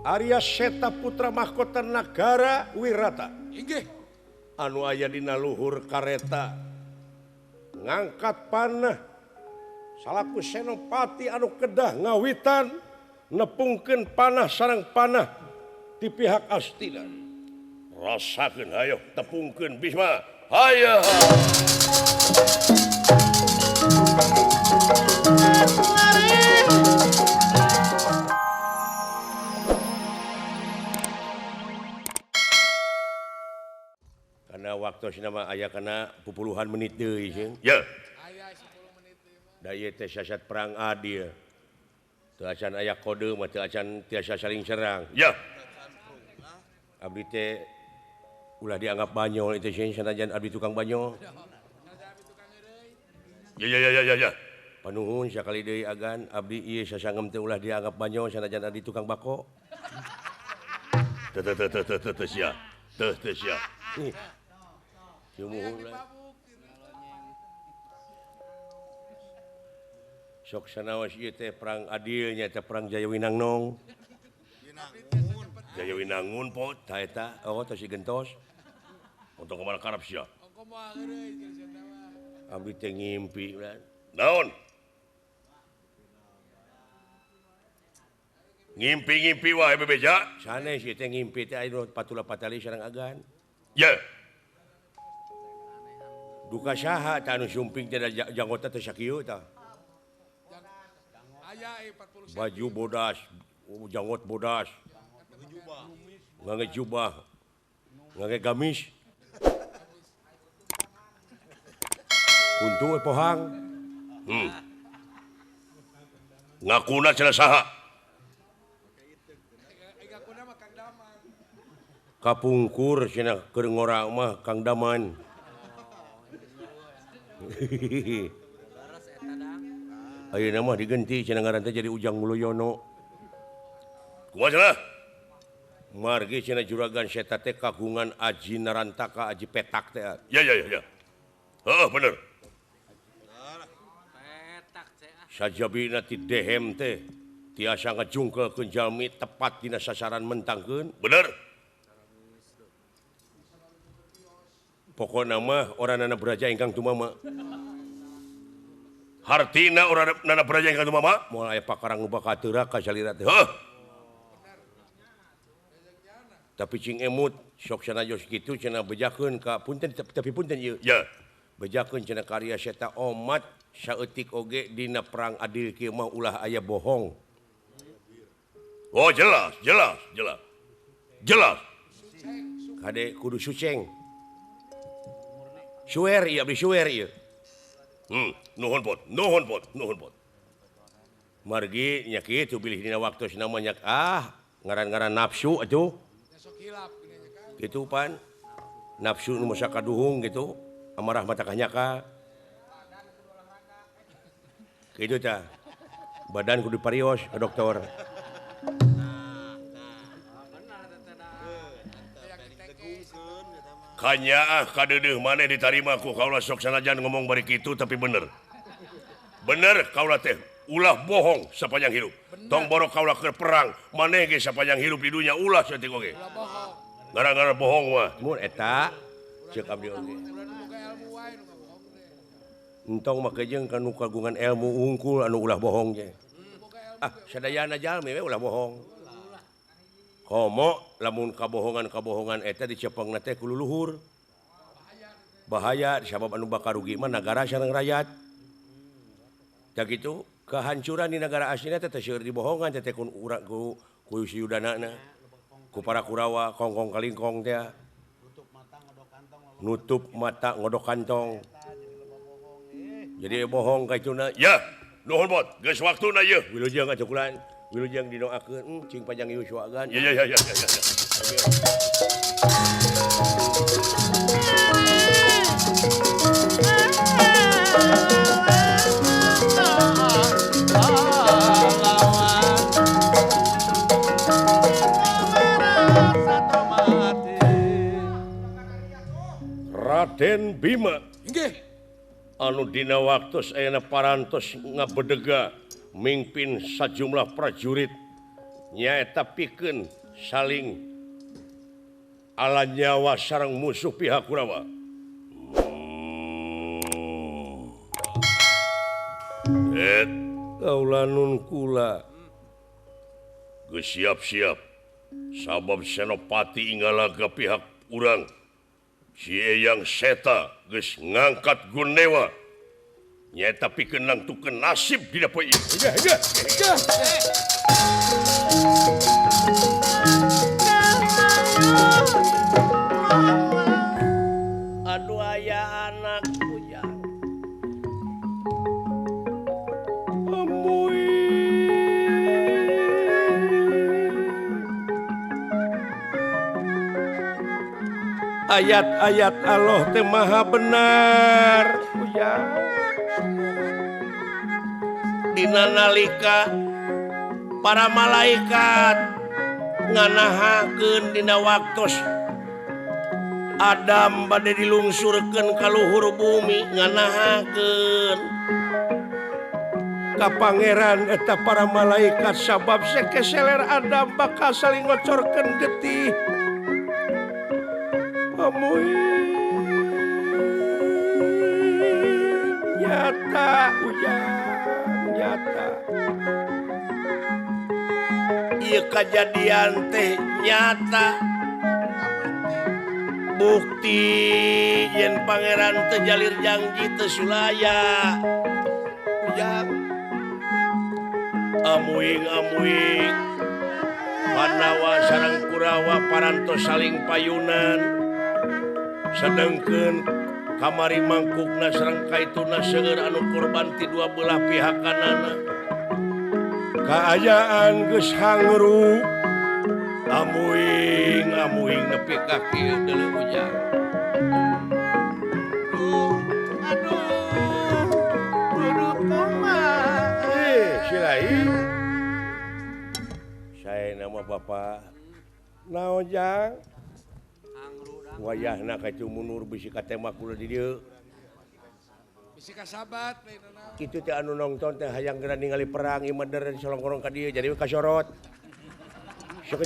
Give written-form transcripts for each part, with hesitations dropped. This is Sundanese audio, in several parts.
Arya Seta putra mahkota Nagara Wirata. Inggih. Anu aya dina luhur kareta ngangkat panah salaku senopati anu kedah ngawitan nepungkeun panah sareng panah di pihak Astina. Rasakeun hayo tepungkeun Bisma. Hayo. Karena waktu nama ayah karena pupuluhan menit deui sih. Ya. Aya 10 menit ieu mah. Da ieu teh sasat perang adil. Teu acan aya kode mah teu acan tiasa saling serang. Ya. Abdi teh ulah dianggap banyol itu sih sanajan abdi tukang banyol. Ya. Panuhun sakali deui agan abdi ieu sasangem teh ulah dianggap banyol sanajan abdi tukang bako. Teu sia. Teu sia. Sok sanaos ieu teh perang adilnya teh perang Jayawinangnong. Jayawinangun pot ta eta tos si gentos. Untuk kemana karep sia? Kumaha heureuy jeung eta mah. Abdi teh ngimpi naon? Ngimpi wae bebeja. Sanes ieu teh ngimpi teh aya patula patali sareng agan. Ya. Duka saha ta anu sumping teh janggota teh sakieu tah. Aya 40 Baju bodas, janggot bodas. Ngangge jubah. Ngangge gamis. Kuntu pohang. Ngakuna cenah saha? Egakuna mah Kang Daman. Kapungkur cenah keur ngora mah Kang Daman. Ayeuna mah digenti cenah ngaran teh jadi Ujang Mulyono. Kumaha cenah? Margi cenah juragan Seta teh kagungan Aji Narantaka Aji Petak teh. Ya. Heeh bener. Petak teh. Sajabina ti dehem teh tiasa ngajungkelkeun jalmi tepat dina sasaran mentangkeun. Bener. Pokona mah oranana beraja ingkang tumama. Hartina oranana beraja ingkang tumama. Moal aya pakarang nu bakal teurak ka salira teh. Heuh. Tapi cing emut sok sanajos kitu cenah bejakeun ka punten tapi punten ieu. Ya. Bejakeun cenah karya Seta omat saeutik oge dina perang adil kieu mah ulah aya bohong. Oh jelas. Kade kudu suceng. Suwer ieu abdi suwer ieu. Nuhun pot. Margi nya kitu bilih dina waktu namanya ngaran-ngaran nafsu atuh. Sok hilap gini kan. Gitu pan. Nafsu nu masa kaduhung gitu. Amarah mata kanyaka. Gitu tah. Badan kudu parios ke dokter. Kanya kadeudeuh maneh ditarima ku kaula sok sanajan ngomong bari kitu tapi bener. Bener kaula teh ulah bohong sapanjang hirup. Tong borok kaula keur perang maneh ge sapanjang hirup di dunya ulah saeutik oge. Ulah bohong. Gara-gara bohong mah. Mun eta ceuk abdi oge. Ulah nu boga ilmu wae nu bohong teh. Entong mah kejeung kanu kagungan ilmu unggul anu ulah bohong je. Sadayana jalmi we ulah bohong. Komo lamun kabohongan eta dicepengna teh ku luluhur. Bahaya sabab anu bakal rugi mah nagara sareng rakyat. Da kitu kehancuran di negara aslina teh seueur dibohongan teh ku si yudanana. Ku para Kurawa kongkong kalingkong teh. Nutup mata ngodok kantong. Jadi bohong ka ituna. Ya, nuhun bot, geus waktuna ieu. Wilujeng atuh kulan. Wilujeng dinoakeun cing panjang Yuswa gan. Ya. Raden Bima. Inggih. Anu dina waktos ayeuna parantos ngabedega mingpin sajumlah prajurit nyaeta pikeun saling ala nyawa sareng musuh pihak Kurawa. Kaula nun kula geus siap-siap sabab Senopati inggalaga pihak urang si Eyang Seta geus ngangkat Gunewa nyaeta pikeun nangtukeun nasib dina poe ieu. Aduh aya anak kujang. Ayat-ayat Allah teh maha benar kujang. Dina nalika para malaikat nganahakeun dina waktos Adam bade dilungsurkeun ka luhur bumi nganahakeun ka pangeran eta para malaikat sabab sekeseler Adam bakal saling ngocorkeun getih. Amuy nyata ujang nyata ieu kajadian teh nyata bukti yen pangeran teu jalir janji teu sulaya ujang amuing Pandawa sareng Kurawa parantos saling payunan sedengkeun kamari mangkukna sareng kaituna seueur anu korban ti dua belah pihakanana kaayaan geus hangru amuing nepi ka kieu deuleu ujang. Aduh kumaha silai sae nama Bapak naon jang wayahna ka Cumunur bisi ka tema kula di dieu bisi ka sabat lainna. Kitu teh anu nongton teh hayang geura ningali perang ieu meuder di solongkorong ka dieu jadi kasorot. Cok.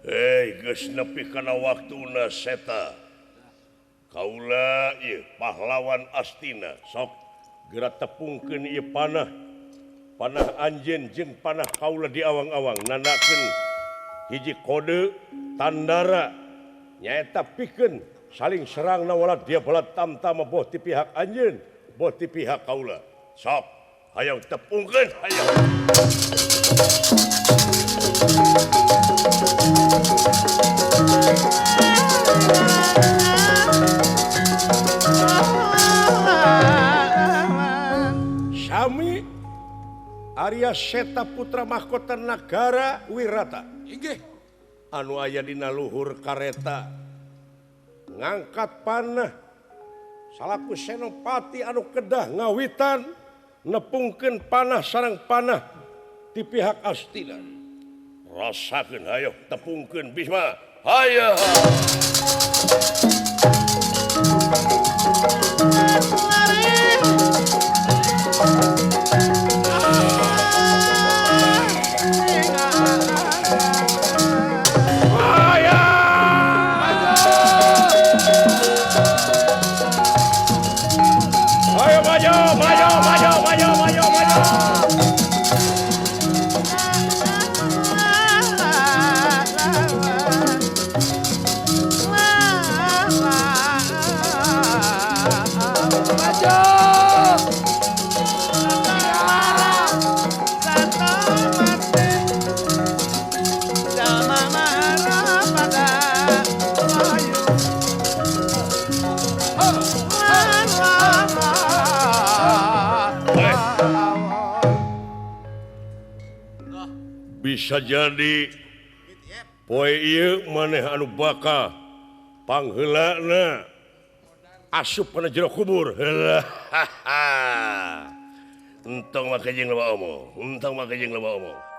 Hei, geus nepi kana waktuna Seta. Kaula ieu pahlawan Astina sok geura tepungkeun ieu panah anjeun jeung panah kaula di awang-awang nanakeun hiji kode tandara nyaeta pikeun saling serang nawalat dia balat tamtama boh ti pihak anjeun boh ti pihak kaula sok hayang tepungkeun hayang. Sami Arya Seta putra mahkota Nagara Wirata Inggih anu aya dina luhur kareta ngangkat panah salaku Senopati anu kedah ngawitan nepungkeun panah sareng panah ti pihak Astina rasakeun hayo tepungkeun Bisma hayo. Bisa jadi poe ieu maneh anu bakal Pangheulana asup kana jero kubur. Heula. Entong make jeung loba omong.